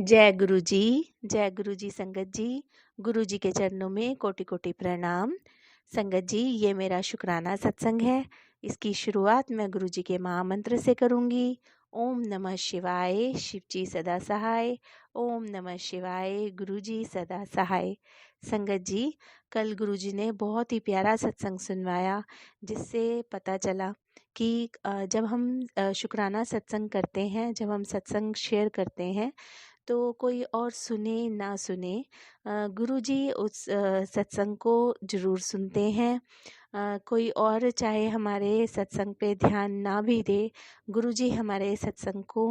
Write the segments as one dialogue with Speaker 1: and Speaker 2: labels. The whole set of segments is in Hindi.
Speaker 1: जय गुरु जी संगत जी। गुरु जी के चरणों में कोटि कोटि प्रणाम। संगत जी, ये मेरा शुक्राना सत्संग है। इसकी शुरुआत मैं गुरु जी के महामंत्र से करूंगी। ओम नमः शिवाय, शिव जी सदा सहाय। ओम नमः शिवाय, गुरु जी सदा सहाय। संगत जी, कल गुरु जी ने बहुत ही प्यारा सत्संग सुनवाया, जिससे पता चला कि जब हम शुक्राना सत्संग करते हैं, जब हम सत्संग शेयर करते हैं, तो कोई और सुने ना सुने, गुरुजी उस सत्संग को ज़रूर सुनते हैं। कोई और चाहे हमारे सत्संग पे ध्यान ना भी दे, गुरुजी हमारे सत्संग को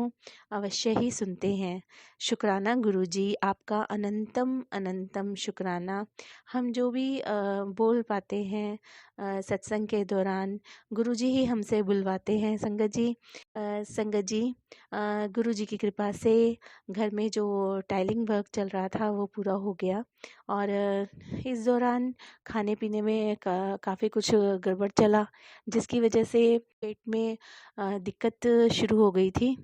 Speaker 1: अवश्य ही सुनते हैं। शुक्राना गुरुजी, आपका अनंतम अनंतम शुक्राना। हम जो भी बोल पाते हैं सत्संग के दौरान, गुरुजी ही हमसे बुलवाते हैं। संगत जी, गुरु जी की कृपा से घर में जो टाइलिंग वर्क चल रहा था वो पूरा हो गया, और इस दौरान खाने पीने में काफ़ी कुछ गड़बड़ चला, जिसकी वजह से पेट में दिक्कत शुरू हो गई थी।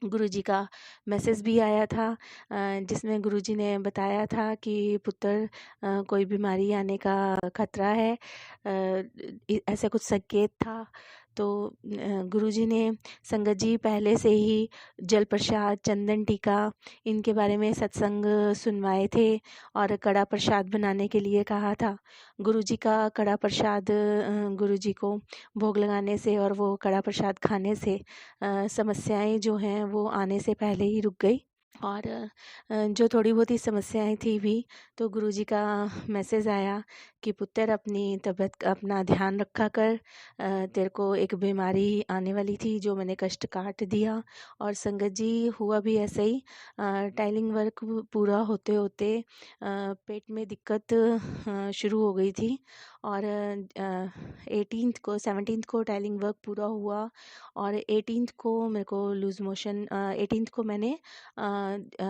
Speaker 1: गुरुजी का मैसेज भी आया था, जिसमें गुरुजी ने बताया था कि पुत्र, कोई बीमारी आने का खतरा है। ऐसा कुछ संकेत था। तो गुरुजी ने संगत जी पहले से ही जल प्रसाद, चंदन टीका, इनके बारे में सत्संग सुनवाए थे और कड़ा प्रसाद बनाने के लिए कहा था। गुरुजी का कड़ा प्रसाद गुरुजी को भोग लगाने से और वो कड़ा प्रसाद खाने से समस्याएं जो हैं वो आने से पहले ही रुक गई। और जो थोड़ी बहुत ही समस्याएं थी भी, तो गुरुजी का मैसेज आया कि पुत्र, अपनी तबीयत अपना ध्यान रखा कर। तेरे को एक बीमारी आने वाली थी जो मैंने कष्ट काट दिया। और संगत जी, हुआ भी ऐसा ही। टाइलिंग वर्क पूरा होते होते पेट में दिक्कत शुरू हो गई थी, और 18th को 17th को टाइलिंग वर्क पूरा हुआ, और 18th को मेरे को लूज़ मोशन, 18th को मैंने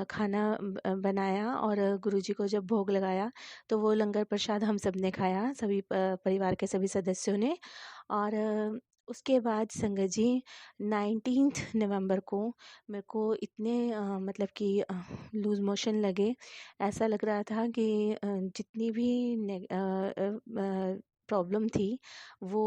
Speaker 1: खाना बनाया और गुरुजी को जब भोग लगाया, तो वो लंगर प्रसाद हम सब ने खाया, सभी परिवार के सभी सदस्यों ने। और उसके बाद संगत जी, 19th नवंबर को मेरे को इतने मतलब कि लूज़ मोशन लगे। ऐसा लग रहा था कि जितनी भी प्रॉब्लम थी वो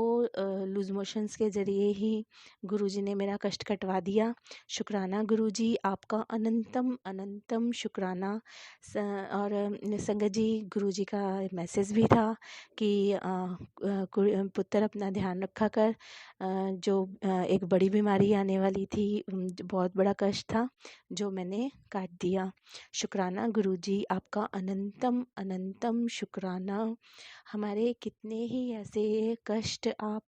Speaker 1: लूज़ मोशंस के ज़रिए ही गुरुजी ने मेरा कष्ट कटवा दिया। शुक्राना गुरुजी, आपका अनंतम अनंतम शुक्राना। और संगत जी, गुरुजी का मैसेज भी था कि पुत्र, अपना ध्यान रखा कर। जो एक बड़ी बीमारी आने वाली थी, जो बहुत बड़ा कष्ट था, जो मैंने काट दिया। शुक्राना गुरुजी, आपका अनंतम अनंतम शुक्राना। हमारे कितने ही ऐसे कष्ट आप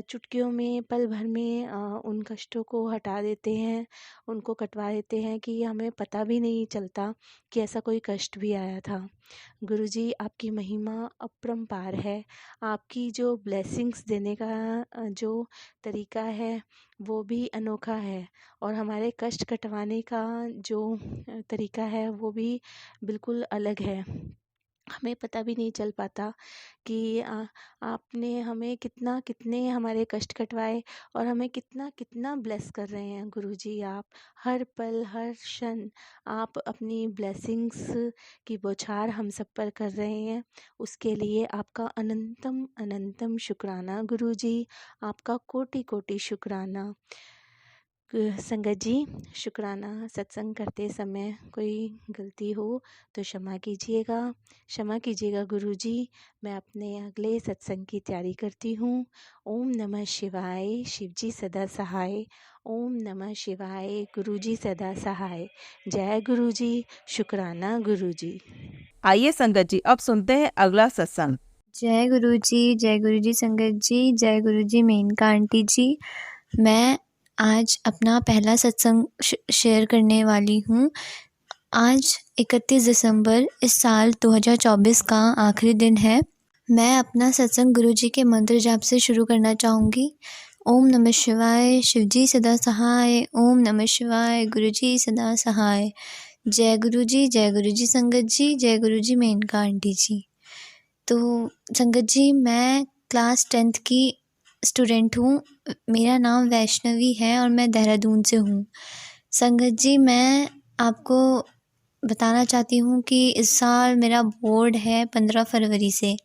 Speaker 1: चुटकियों में, पल भर में उन कष्टों को हटा देते हैं, उनको कटवा देते हैं कि हमें पता भी नहीं चलता कि ऐसा कोई कष्ट भी आया था। गुरुजी, आपकी महिमा अपरंपार है। आपकी जो ब्लेसिंग्स देने का जो तरीका है वो भी अनोखा है, और हमारे कष्ट कटवाने का जो तरीका है वो भी बिल्कुल अलग है। हमें पता भी नहीं चल पाता कि आपने हमें कितने हमारे कष्ट कटवाए, और हमें कितना कितना ब्लेस कर रहे हैं गुरुजी। आप हर पल हर क्षण आप अपनी ब्लेसिंग्स की बौछार हम सब पर कर रहे हैं। उसके लिए आपका अनंतम अनंतम शुक्राना गुरुजी, आपका कोटि कोटि शुक्राना। संगत जी, शुक्राना सत्संग करते समय कोई गलती हो तो क्षमा कीजिएगा गुरुजी। मैं अपने अगले सत्संग की तैयारी करती हूँ। ओम नमः शिवाय, शिव जी सदा सहाय। ओम नमः शिवाय, गुरुजी सदा सहाय। जय गुरुजी, शुक्राना गुरुजी।
Speaker 2: आइए संगत जी, अब सुनते हैं अगला सत्संग।
Speaker 3: जय गुरु जी संगत जी, जय गुरु जी मेनका आंटी जी। मैं आज अपना पहला सत्संग शेयर करने वाली हूँ। आज 31 दिसंबर इस साल 2024 का आखिरी दिन है। मैं अपना सत्संग गुरु जी के मंत्र जाप से शुरू करना चाहूँगी। ओम नमः शिवाय, शिव जी सदा सहाय। ओम नमः शिवाय, गुरु जी सदा सहाय। जय गुरु जी संगत जी, जय गुरु जी मेनका आंटी जी। तो संगत जी, मैं क्लास 10th की स्टूडेंट हूँ। मेरा नाम वैष्णवी है और मैं देहरादून से हूँ। संगत जी, मैं आपको बताना चाहती हूँ कि इस साल मेरा बोर्ड है 15 फरवरी से।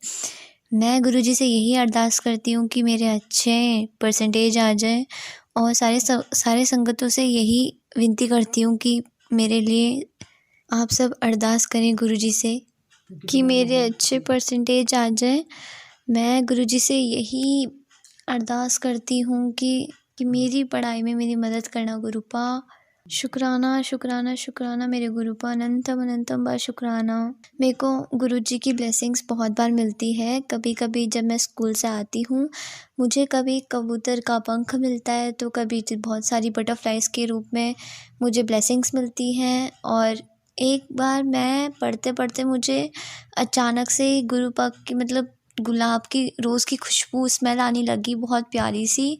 Speaker 3: मैं गुरुजी से यही अरदास करती हूँ कि मेरे अच्छे परसेंटेज आ जाएँ और सारे संगतों से यही विनती करती हूँ कि मेरे लिए आप सब अरदास करें गुरुजी से कि मेरे अच्छे परसेंटेज आ जाएँ। मैं गुरुजी से यही अरदास करती हूँ कि मेरी पढ़ाई में मेरी मदद करना गुरुपा। शुक्राना शुक्राना शुक्राना मेरे गुरुपा, अनंतम अनंतम बार शुक्राना। मेरे को गुरुजी की ब्लेसिंग्स बहुत बार मिलती है। कभी कभी जब मैं स्कूल से आती हूँ, मुझे कभी कबूतर का पंख मिलता है, तो कभी बहुत सारी बटरफ्लाइज के रूप में मुझे ब्लेसिंग्स मिलती हैं। और एक बार मैं पढ़ते पढ़ते मुझे अचानक से गुरुपा की मतलब गुलाब की रोज़ की खुशबू स्मेल आने लगी, बहुत प्यारी सी।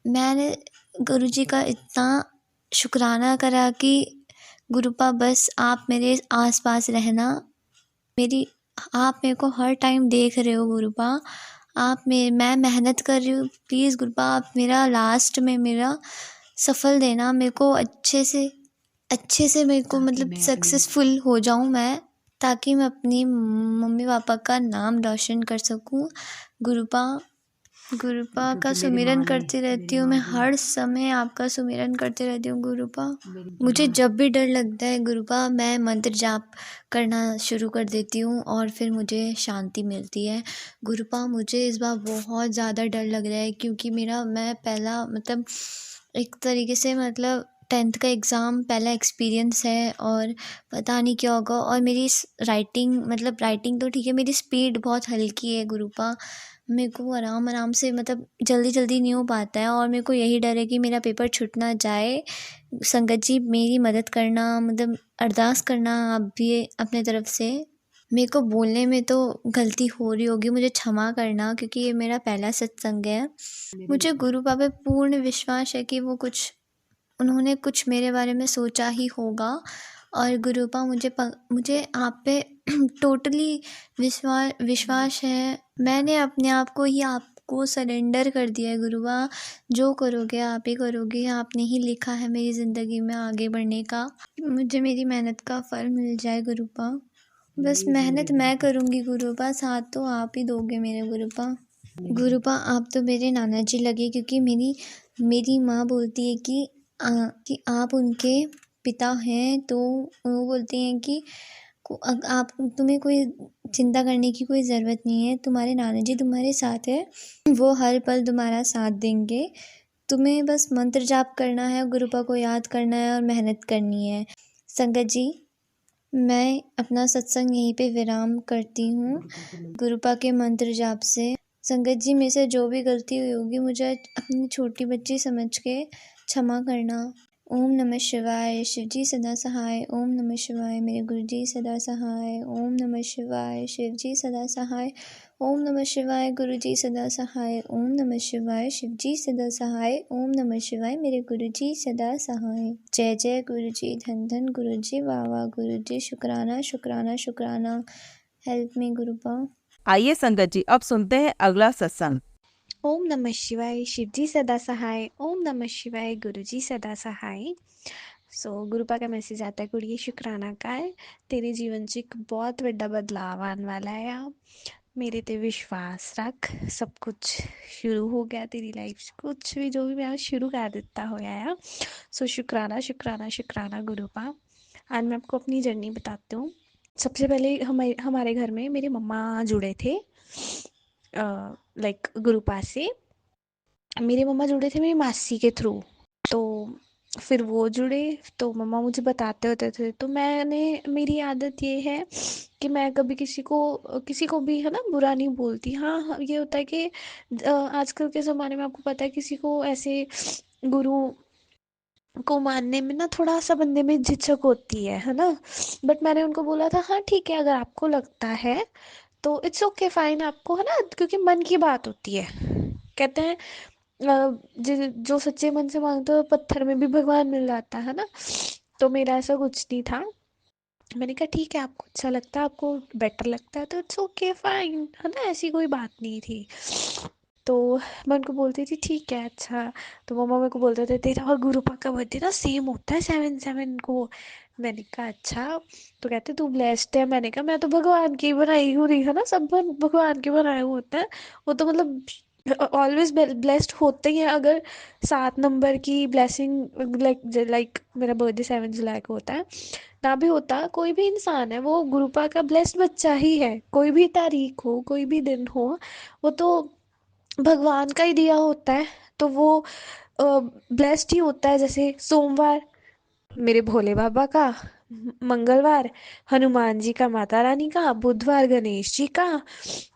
Speaker 3: मैंने गुरुजी का इतना शुक्राना करा कि गुरुपा बस आप मेरे आसपास रहना, आप मेरे को हर टाइम देख रहे हो गुरुपा। मैं मेहनत कर रही हूँ, प्लीज़ गुरुपा आप मेरा लास्ट में मेरा सफल देना, मेरे को अच्छे से मेरे को मतलब सक्सेसफुल हो जाऊँ मैं, ताकि मैं अपनी मम्मी पापा का नाम रोशन कर सकूँ। गुरुपा का सुमिरन करती रहती हूँ मैं, हर समय आपका सुमिरन करती रहती हूँ गुरुपा। मुझे जब भी डर लगता है गुरुपा, मैं मंत्र जाप करना शुरू कर देती हूँ और फिर मुझे शांति मिलती है। गुरुपा मुझे इस बार बहुत ज़्यादा डर लग रहा है, क्योंकि मैं पहला मतलब एक तरीके से मतलब 10th का एग्ज़ाम पहला एक्सपीरियंस है, और पता नहीं क्या होगा। और मेरी राइटिंग तो ठीक है, मेरी स्पीड बहुत हल्की है गुरुपा। मेरे को आराम से मतलब जल्दी नहीं हो पाता है, और मेरे को यही डर है कि मेरा पेपर छूट ना जाए। संगत जी मेरी मदद करना, मतलब अरदास करना आप भी अपने तरफ से। मेरे को बोलने में तो गलती हो रही होगी, मुझे क्षमा करना, क्योंकि ये मेरा पहला सत्संग है। मुझे गुरु बाबा पूर्ण विश्वास है कि उन्होंने कुछ मेरे बारे में सोचा ही होगा। और गुरुपा मुझे आप पे टोटली विश्वास है। मैंने अपने आप को ही आपको सरेंडर कर दिया है गुरुपा। जो करोगे आप ही करोगे, आपने ही लिखा है मेरी ज़िंदगी में आगे बढ़ने का। मुझे मेरी मेहनत का फल मिल जाए गुरुपा। बस मेहनत मैं करूँगी गुरुपा, साथ तो आप ही दोगे मेरे गुरुपा। गुरुपा आप तो मेरे नाना जी लगे, क्योंकि मेरी माँ बोलती है कि आप उनके पिता हैं, तो वो बोलते हैं कि तुम्हें कोई चिंता करने की कोई ज़रूरत नहीं है, तुम्हारे नाना जी तुम्हारे साथ है, वो हर पल तुम्हारा साथ देंगे। तुम्हें बस मंत्र जाप करना है, गुरुपा को याद करना है और मेहनत करनी है। संगत जी मैं अपना सत्संग यहीं पे विराम करती हूँ गुरुपा के मंत्र जाप से। संगत जी मेरे से जो भी गलती हुई होगी, मुझे अपनी छोटी बच्ची समझ के क्षमा करना। ओम नमः शिवाय, शिवजी सदा सहाय। ओम नमः शिवाय, मेरे गुरुजी सदा सहाय। ओम नमः शिवाय, शिवजी सदा सहाय। ओम नमः शिवाय, गुरुजी सदा सहाय। ओम नमः शिवाय, शिवजी सदा सहाय। ओम नमः शिवाय, मेरे गुरुजी सदा सहाय। जय जय गुरुजी, धन धन गुरुजी, वाह वाह गुरुजी, शुक्राना शुक्राना शुक्राना। Help me गुरुपा।
Speaker 2: आइए संगत जी, अब सुनते हैं अगला सत्संग।
Speaker 4: ओम नमः शिवाय, शिवजी सदा सहाय। ओम नमः शिवाय, गुरुजी सदा सहाय। गुरुपा का मैसेज आता है, कुड़िए शुक्राना का है, तेरे जीवन 'ਚ ਇੱਕ ਬਹੁਤ ਵੱਡਾ ਬਦਲਾਵ ਆਉਣ ਵਾਲਾ ਆ। ਮੇਰੇ ਤੇ ਵਿਸ਼ਵਾਸ ਰੱਖ, ਸਭ ਕੁਝ ਸ਼ੁਰੂ ਹੋ ਗਿਆ ਤੇਰੀ ਲਾਈਫ 'ਚ, ਕੁਝ ਵੀ ਜੋ ਵੀ ਮੈਂ शुरू कर ਦਿੱਤਾ ਹੋਇਆ ਆ। शुक्राना शुक्राना शुक्राना गुरुपा। आज मैं आपको अपनी जर्नी बताती हूँ। सबसे पहले हमारे घर में मेरे मम्मा जुड़े थे लाइक गुरुपा से। मेरे मम्मा जुड़े थे मेरी मासी के थ्रू, तो फिर वो जुड़े, तो मम्मा मुझे बताते होते थे। तो मेरी आदत ये है कि मैं कभी किसी को भी है ना बुरा नहीं बोलती। हाँ, ये होता है कि आजकल के ज़माने में आपको पता है किसी को ऐसे गुरु को मानने में ना थोड़ा सा बंदे में झिझक होती है ना। बट मैंने उनको बोला था, हाँ ठीक है, अगर आपको लगता है तो इट्स ओके फाइन, आपको है ना, क्योंकि मन की बात होती है। कहते हैं जो सच्चे मन से मांगते हो पत्थर में भी भगवान मिल जाता है ना। तो मेरा ऐसा कुछ नहीं था। मैंने कहा ठीक है, आपको अच्छा लगता है, आपको बेटर लगता है तो इट्स ओके फाइन, है ना, ऐसी कोई बात नहीं थी। तो मैं उनको बोलती थी ठीक है अच्छा। तो मम्मा मेरे को बोलते थे, तेरा और गुरुपा का बर्थडे ना सेम होता है 7/7 को, मैंने कहा अच्छा। तो कहते तू ब्लेस्ड है। मैंने कहा मैं तो भगवान की बनाई हूँ रही है ना, सब भगवान के बनाए हुए होते हैं। वो तो मतलब ऑलवेज ब्लेस्ड होते ही हैं। अगर 7 नंबर की ब्लेसिंग लाइक लाइक मेरा बर्थडे 7 जुलाई को होता है ना, भी होता कोई भी इंसान है वो गुरुपा का ब्लेस्ड बच्चा ही है। कोई भी तारीख हो, कोई भी दिन हो, वो तो भगवान का ही दिया होता है। तो वो ब्लेस्ड ही होता है। जैसे सोमवार मेरे भोले बाबा का, मंगलवार हनुमान जी का, माता रानी का, बुधवार गणेश जी का,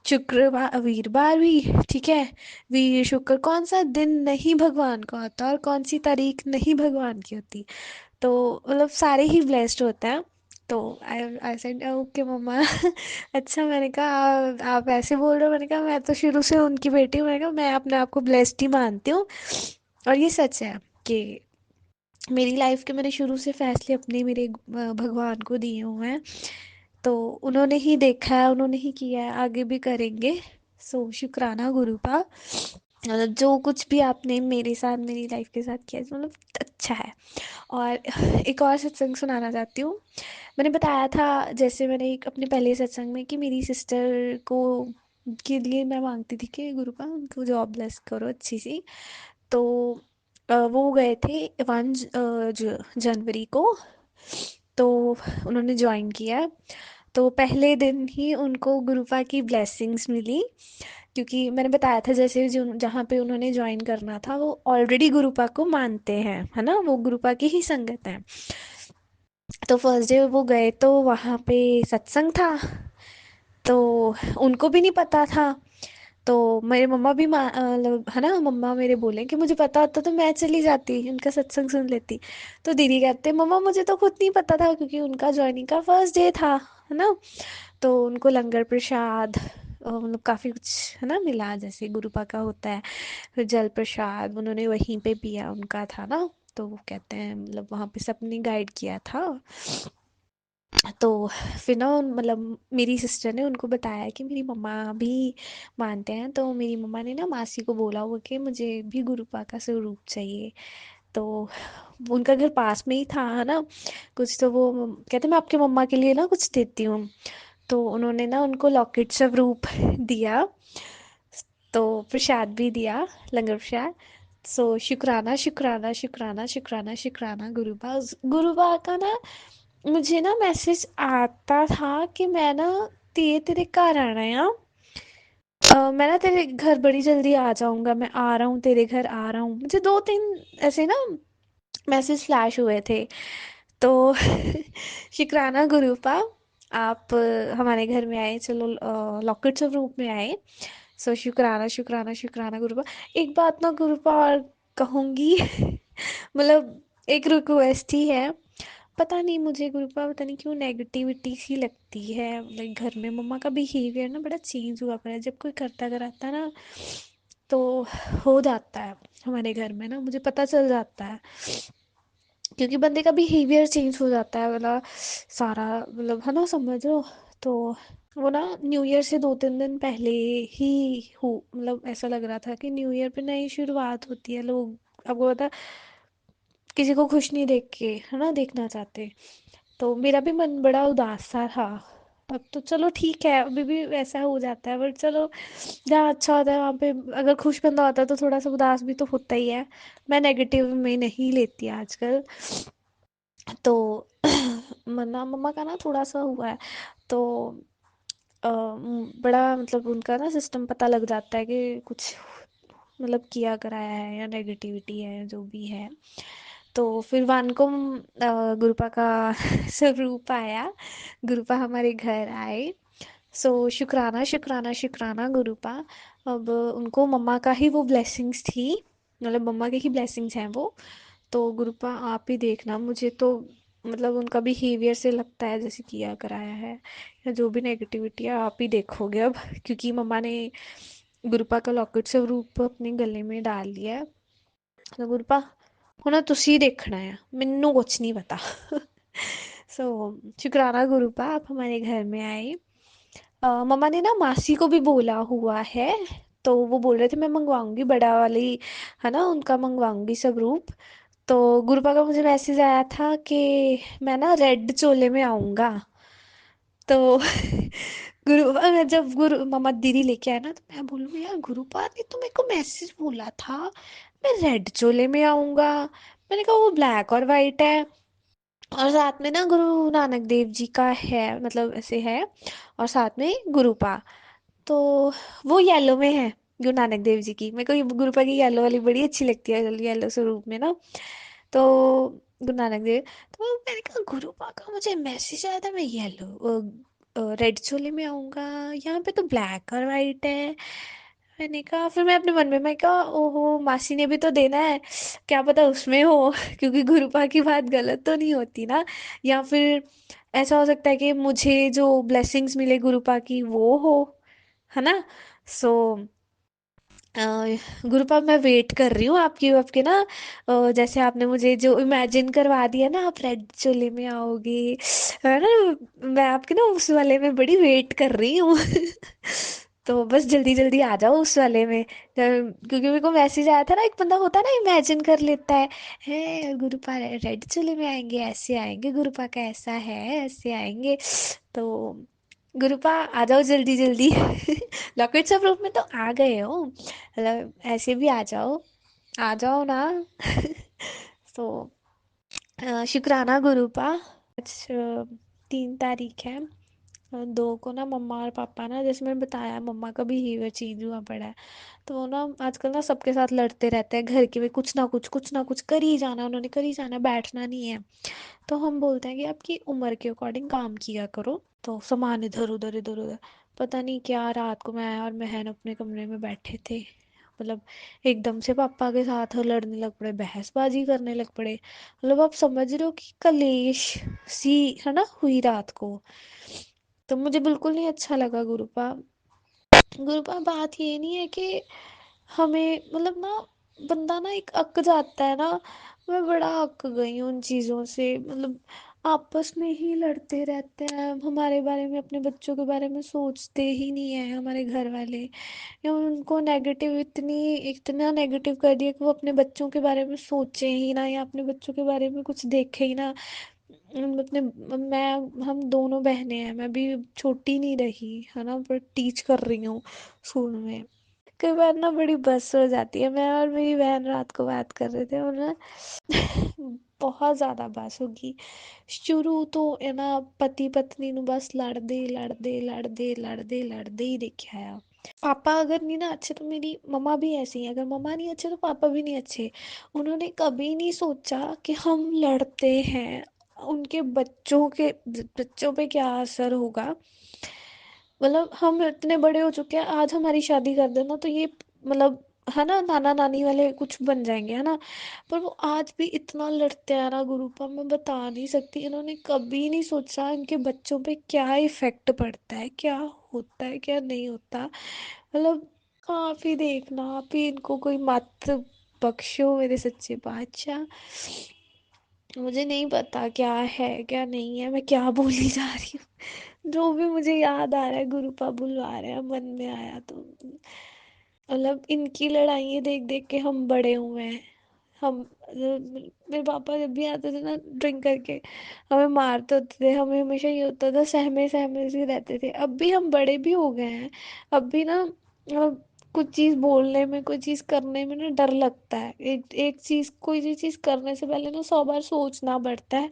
Speaker 4: शुक्रवार वीरवार भी ठीक है। वीर शुक्र कौन सा दिन नहीं भगवान का होता और कौन सी तारीख नहीं भगवान की होती। तो मतलब सारे ही ब्लेस्ड होते हैं। तो आई सेड ओके मम्मा। अच्छा। मैंने कहा आप ऐसे बोल रहे हो?" मैंने कहा मैं तो शुरू से उनकी बेटी हूँ। मैंने कहा मैं अपने आप को ब्लेस्ड ही मानती हूँ। और ये सच है कि मेरी लाइफ के मैंने शुरू से फैसले अपने मेरे भगवान को दिए हुए हैं। तो उन्होंने ही देखा है, उन्होंने ही किया है, आगे भी करेंगे। सो शुक्राना गुरुपा। मतलब जो कुछ भी आपने मेरे साथ मेरी लाइफ के साथ किया मतलब अच्छा है। और एक और सत्संग सुनाना चाहती हूँ। मैंने बताया था जैसे मैंने एक अपने पहले सत्संग में कि मेरी सिस्टर को के लिए मैं मांगती थी कि गुरुपा उनको जॉब ब्लेस करो अच्छी सी। तो वो गए थे 1 जनवरी को। तो उन्होंने ज्वाइन किया। तो पहले दिन ही उनको गुरुपा की ब्लेसिंग्स मिली। क्योंकि मैंने बताया था जैसे जो जहाँ पे उन्होंने ज्वाइन करना था वो ऑलरेडी गुरुपा को मानते हैं, है ना, वो गुरुपा की ही संगत है। तो फर्स्ट डे वो गए तो वहाँ पे सत्संग था। तो उनको भी नहीं पता था। तो मेरे मम्मा भी है ना, मम्मा मेरे बोले कि मुझे पता होता तो मैं चली जाती उनका सत्संग सुन लेती। तो दीदी कहते मम्मा मुझे तो खुद नहीं पता था क्योंकि उनका ज्वाइनिंग का फर्स्ट डे था, है ना। तो उनको लंगर प्रसाद मतलब काफ़ी कुछ है ना मिला, जैसे गुरुपा का होता है। फिर जल प्रसाद उन्होंने वहीं पे पिया, उनका था ना। तो वो कहते हैं मतलब वहाँ पे सबने गाइड किया था। तो फिर ना मतलब मेरी सिस्टर ने उनको बताया कि मेरी मम्मा भी मानते हैं। तो मेरी मम्मा ने ना मासी को बोला हुआ कि मुझे भी गुरुपा का स्वरूप चाहिए। तो उनका घर पास में ही था, है ना। कुछ तो वो कहते मैं आपके मम्मा के लिए ना कुछ देती हूँ। तो उन्होंने ना उनको लॉकेट स्वरूप दिया। तो प्रसाद भी दिया, लंगर प्रसाद। सो शुक्राना शुक्राना शुक्राना शुक्राना शुक्राना गुरुबा। गुरुबा का ना मुझे ना मैसेज आता था कि मैं ना तेरे घर आना है। मैं ना तेरे घर बड़ी जल्दी आ जाऊंगा, मैं आ रहा हूँ तेरे घर आ रहा हूँ। मुझे 2-3 ऐसे ना मैसेज फ्लैश हुए थे। तो शुक्राना गुरुपा, आप हमारे घर में आए, चलो लॉकेट स्वरूप में आए। सो शुक्राना शुक्राना शुक्राना गुरुपा। एक बात ना गुरुपा और कहूँगी। मतलब एक रिक्वेस्ट ही है। पता नहीं मुझे गुरुपा पता नहीं क्यों नेगेटिविटी सी लगती है। लाइक घर में मम्मा का बिहेवियर ना बड़ा चेंज हुआ पड़ा है। जब कोई करता कराता ना तो हो जाता है हमारे घर में ना, मुझे पता चल जाता है। क्योंकि बंदे का बिहेवियर चेंज हो जाता है वाला सारा, मतलब है ना, समझ लो। तो वो ना न्यू ईयर से 2-3 दिन पहले ही हो, मतलब ऐसा लग रहा था कि न्यू ईयर पे नई शुरुआत होती है। लोग आपको पता है किसी को खुश नहीं देख के है ना देखना चाहते। तो मेरा भी मन बड़ा उदास सा था। अब तो चलो ठीक है, अभी भी वैसा हो जाता है, बट चलो जहाँ अच्छा होता है वहाँ पे अगर खुश बंदा होता है तो थोड़ा सा उदास भी तो होता ही है। मैं नेगेटिव में नहीं लेती आजकल। तो मन्ना मम्मा का ना थोड़ा सा हुआ है। तो बड़ा मतलब उनका ना सिस्टम पता लग जाता है कि कुछ मतलब किया कराया है या नेगेटिविटी है जो भी है। तो फिर वानकुम गुरुपा का स्वरूप आया। गुरुपा हमारे घर आए। सो शुक्राना शुक्राना शुक्राना गुरुपा। अब उनको मम्मा का ही वो ब्लेसिंग्स थी, मतलब मम्मा के ही ब्लेसिंग्स हैं वो। तो गुरुपा आप ही देखना, मुझे तो मतलब उनका बिहेवियर से लगता है जैसे किया कराया है, या जो भी नेगेटिविटी है आप ही देखोगे अब। क्योंकि मम्मा ने गुरुपा का लॉकेट स्वरूप अपने गले में डाल लिया है। तो गुरुपा ਹੁਣ ਤੁਸੀਂ देखना है, मैनू कुछ नहीं पता। सो शुक्राना गुरुपा आप हमारे घर में आए। मम्मा ने ना मासी को भी बोला हुआ है। तो वो बोल रहे थे मैं मंगवाऊंगी बड़ा वाली, है ना, उनका मंगवाऊंगी स्वरूप। तो गुरुपा का मुझे मैसेज आया था कि मैं ना रेड चोले में आऊँगा। तो गुरुपा मैं जब गुरु मम्मा दीदी लेके आए ना, तो मैं बोलूँ यार गुरुपा ने तो मेरे को मैसेज बोला था मैं रेड चोले में आऊँगा। मैंने कहा वो ब्लैक और वाइट है, और साथ में ना गुरु नानक देव जी का है, मतलब ऐसे है, और साथ में गुरुपा। तो वो येलो में है, गुरु नानक देव जी की। मेरे को ये गुरुपा की येलो वाली बड़ी अच्छी लगती है, येलो स्वरूप में ना। तो गुरु नानक देव, तो मैंने कहा गुरुपा का मुझे मैसेज आया था मैं येलो रेड चोले में आऊँगा, यहाँ पे तो ब्लैक और वाइट है। मैंने कहा, फिर मैं अपने मन में मैं कहा ओहो मासी ने भी तो देना है, क्या पता उसमें हो क्योंकि गुरुपा की बात गलत तो नहीं होती ना, या फिर ऐसा हो सकता है कि मुझे जो ब्लेसिंग्स मिले गुरुपा की वो हो, है ना। सो गुरुपा मैं वेट कर रही हूँ आपकी, आपके ना जैसे आपने मुझे जो इमेजिन करवा दिया ना, आप रेड चोले में आओगे, है ना। मैं आपके ना उस वाले में बड़ी वेट कर रही हूँ तो बस जल्दी जल्दी आ जाओ उस वाले में। क्योंकि मेरे को मैसेज आया था ना, एक बंदा होता है ना इमेजिन कर लेता है गुरुपा रेड चोले में आएंगे, ऐसे आएंगे, गुरुपा का ऐसा है, ऐसे आएंगे। तो गुरुपा आ जाओ जल्दी जल्दी लॉकेट्स ऑफ रूप में तो आ गए हो, मतलब ऐसे भी आ जाओ ना तो शुक्राना गुरुपा। आज 3 तारीख है, 2 को ना मम्मा और पापा ना, जैसे मैंने बताया मम्मा का भी हीवर चेंज हुआ पड़ा है। तो वो ना आजकल ना सबके साथ लड़ते रहते हैं घर के में, कुछ ना कुछ कर ही जाना, उन्होंने कर ही जाना, बैठना नहीं है। तो हम बोलते हैं कि आपकी उम्र के अकॉर्डिंग काम किया करो, तो सामान इधर उधर। पता नहीं क्या, रात को मैं और बहन अपने कमरे में बैठे थे, मतलब एकदम से पापा के साथ लड़ने लग पड़े, बहसबाजी करने लग पड़े। मतलब आप समझ रहे हो कि कलेश सी, है ना, हुई रात को। तो मुझे बिल्कुल नहीं अच्छा लगा गुरुपा। गुरुपा बात ये नहीं है कि हमें, मतलब ना, बंदा ना एक अक जाता है ना। मैं बड़ा अक गई हूँ उन चीज़ों से, मतलब आपस में ही लड़ते रहते हैं, हमारे बारे में, अपने बच्चों के बारे में सोचते ही नहीं है हमारे घर वाले, या उनको नेगेटिव, इतना नेगेटिव कर दिया कि वो अपने बच्चों के बारे में सोचे ही ना, या अपने बच्चों के बारे में कुछ देखे ही ना। अपने मैं हम दोनों बहनें हैं, मैं भी छोटी नहीं रही है ना, पर टीच कर रही हूँ स्कूल में। कई बार ना बड़ी बस हो जाती है, मैं और मेरी बहन रात को बात कर रहे थे, और ना बहुत ज़्यादा बस होगी। शुरू तो है ना, पति पत्नी ਨੂੰ बस लड़दे ही देखा है। पापा अगर नहीं ना अच्छे, तो मेरी मम्मा भी ऐसी है, अगर मम्मा नहीं अच्छे तो पापा भी नहीं अच्छे। उन्होंने कभी नहीं सोचा कि हम लड़ते हैं, उनके बच्चों पे क्या असर होगा। मतलब हम इतने बड़े हो चुके हैं, आज हमारी शादी कर देना तो ये, मतलब, है ना, नाना नानी वाले कुछ बन जाएंगे, है ना। पर वो आज भी इतना लड़ते हैं ना गुरुपा, मैं बता नहीं सकती। इन्होंने कभी नहीं सोचा इनके बच्चों पे क्या इफेक्ट पड़ता है, क्या होता है, क्या नहीं होता। मतलब आप ही देखना, आप ही इनको कोई मत बख्शो मेरे सच्चे बादशाह। मुझे नहीं पता क्या है क्या नहीं है, मैं क्या बोली जा रही हूँ। जो भी मुझे याद आ रहा है गुरुपा बुलवा रहे हैं, मन में आया तो, मतलब इनकी लड़ाइयाँ देख देख के हम बड़े हुए हैं। हम मेरे पापा जब भी आते थे ना ड्रिंक करके, हमें मारते होते थे, हमें हमेशा ये होता था, सहमे सहमे से रहते थे। अब भी हम बड़े भी हो गए हैं, अब भी ना, कुछ चीज़ बोलने में, कोई चीज़ करने में ना डर लगता है। एक एक चीज़, कोई भी चीज़ करने से पहले ना 100 बार सोचना पड़ता है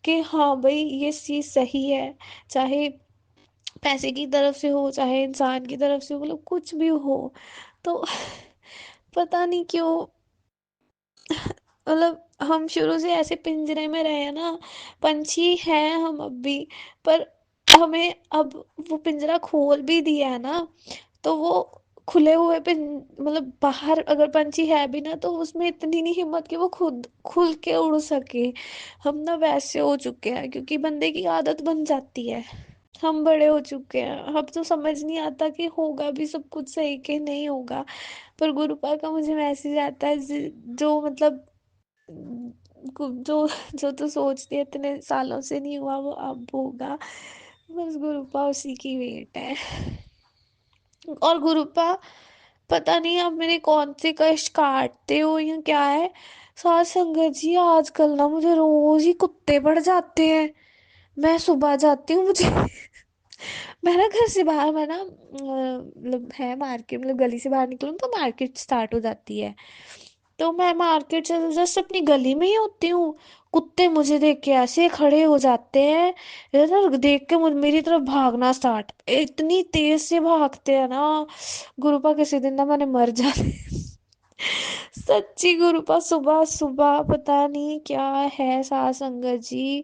Speaker 4: कि हाँ भाई ये चीज़ सही है, चाहे पैसे की तरफ से हो, चाहे इंसान की तरफ से हो, मतलब कुछ भी हो। तो पता नहीं क्यों, मतलब हम शुरू से ऐसे पिंजरे में रहे हैं ना, पंछी हैं हम अब भी, पर हमें अब वो पिंजरा खोल भी दिया है ना, तो वो खुले हुए पिन, मतलब बाहर अगर पंछी है भी ना, तो उसमें इतनी नहीं हिम्मत कि वो खुद खुल के उड़ सके। हम ना वैसे हो चुके हैं, क्योंकि बंदे की आदत बन जाती है। हम बड़े हो चुके हैं, अब तो समझ नहीं आता कि होगा भी सब कुछ सही कि नहीं होगा। पर गुरुपा का मुझे मैसेज आता है, जो मतलब जो जो तो सोचती है इतने सालों से नहीं हुआ, वो अब होगा। बस गुरुपा उसी की वेट है। और गुरुपा, पता नहीं आप मेरे कौन से कष्ट काटते हो या क्या है, साथ संगत जी आजकल ना मुझे रोज ही कुत्ते पड़ जाते हैं। मैं सुबह जाती हूँ, मुझे मैं ना घर से बाहर, मैं ना मतलब है मार्केट, मतलब गली से बाहर निकलूँ तो मार्केट स्टार्ट हो जाती है। तो मैं मार्केट से जस्ट अपनी गली में ही होती हूँ, कुत्ते मुझे देख के ऐसे खड़े हो जाते हैं, इधर देख के मेरी तरफ भागना स्टार्ट, इतनी तेज से भागते हैं ना, गुरुपा किसी दिन ना मैंने मर जाने सच्ची गुरुपा, सुबह सुबह पता नहीं क्या है सास संगत जी,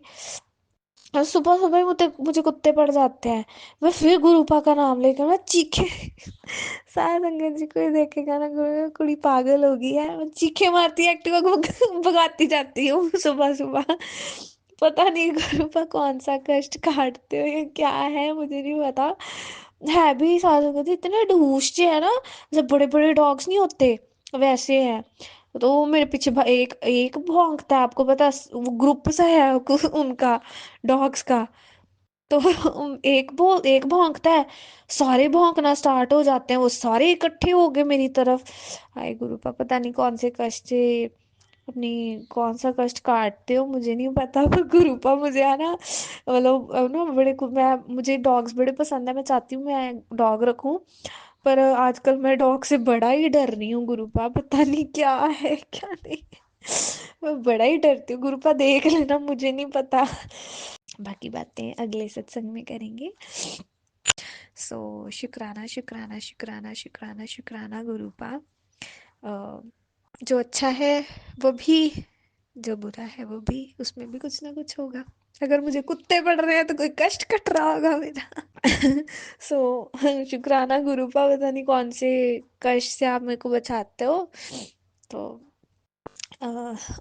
Speaker 4: और सुबह सुबह ही मुझे मुझे कुत्ते पड़ जाते हैं। मैं फिर गुरुपा का नाम लेकर मैं चीखे सास संगत जी कोई देखेगा ना, कुड़ी पागल हो गई है, मैं चीखे मारती एक्टिवा को भगाती जाती हूँ सुबह सुबह। पता नहीं गुरुपा कौन सा कष्ट काटते हो या क्या है, मुझे नहीं पता। है भी सास संगत जी इतने ढूंढ है ना, जब बड़े बड़े डॉग्स नहीं होते वैसे है। तो वो मेरे पीछे एक एक भौंकता है, आपको पता वो ग्रुप सा है उनका, डॉग्स का। तो एक भौंकता है, सारे भौंकना स्टार्ट हो जाते हैं, वो सारे इकट्ठे हो गए मेरी तरफ। हाय गुरुपा पता नहीं कौन से कष्ट से अपनी कौन सा कष्ट काटते हो, मुझे नहीं पता, पर गुरुपा मुझे है ना, मतलब ना मुझे डॉग्स बड़े पसंद है, मैं चाहती हूँ मैं डॉग रखूं, पर आजकल मैं डॉग से बड़ा ही डर रही हूँ गुरुपा, पता नहीं क्या है क्या नहीं। मैं बड़ा ही डरती हूँ गुरुपा, देख लेना, मुझे नहीं पता, बाकी बातें अगले सत्संग में करेंगे। सो शुक्राना शुक्राना शुक्राना शुक्राना शुक्राना गुरुपा। अ, जो अच्छा है वो भी, जो बुरा है वो भी, उसमें भी कुछ ना कुछ होगा। अगर मुझे कुत्ते पड़ रहे हैं तो कोई कष्ट कट रहा होगा मेरा। सो शुक्राना गुरुपा, पता नहीं कौन से कष्ट से आप मेरे को बचाते हो। तो अ,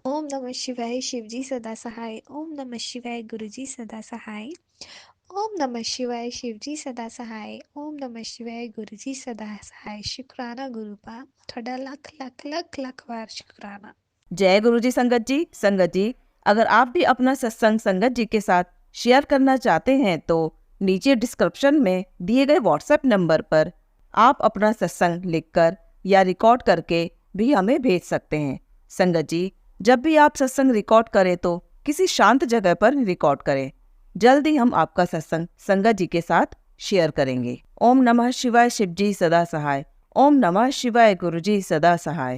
Speaker 4: ओम नमः शिवाय, शिवजी सदा सहाय। ओम नमः शिवाय, गुरुजी सदा सहाय। ओम नमः शिवाय, शिवजी सदा सहाय। ओम नमः शिवाय, गुरुजी सदा सहाय। शुक्राना गुरुपा, थोड़ा लख लख लख लख बार शुक्राना।
Speaker 2: जय गुरु जी संगत जी। संगत जी, अगर आप भी अपना सत्संग संगत जी के साथ शेयर करना चाहते हैं तो नीचे डिस्क्रिप्शन में दिए गए व्हाट्सएप नंबर पर आप अपना सत्संग लिखकर या रिकॉर्ड करके भी हमें भेज सकते हैं। संगत जी, जब भी आप सत्संग रिकॉर्ड करें तो किसी शांत जगह पर रिकॉर्ड करें। जल्दी हम आपका सत्संग संगत जी के साथ शेयर करेंगे। ओम नमः शिवाय, शिवजी सदा सहाय। ओम नमः शिवाय, गुरुजी सदा सहाय।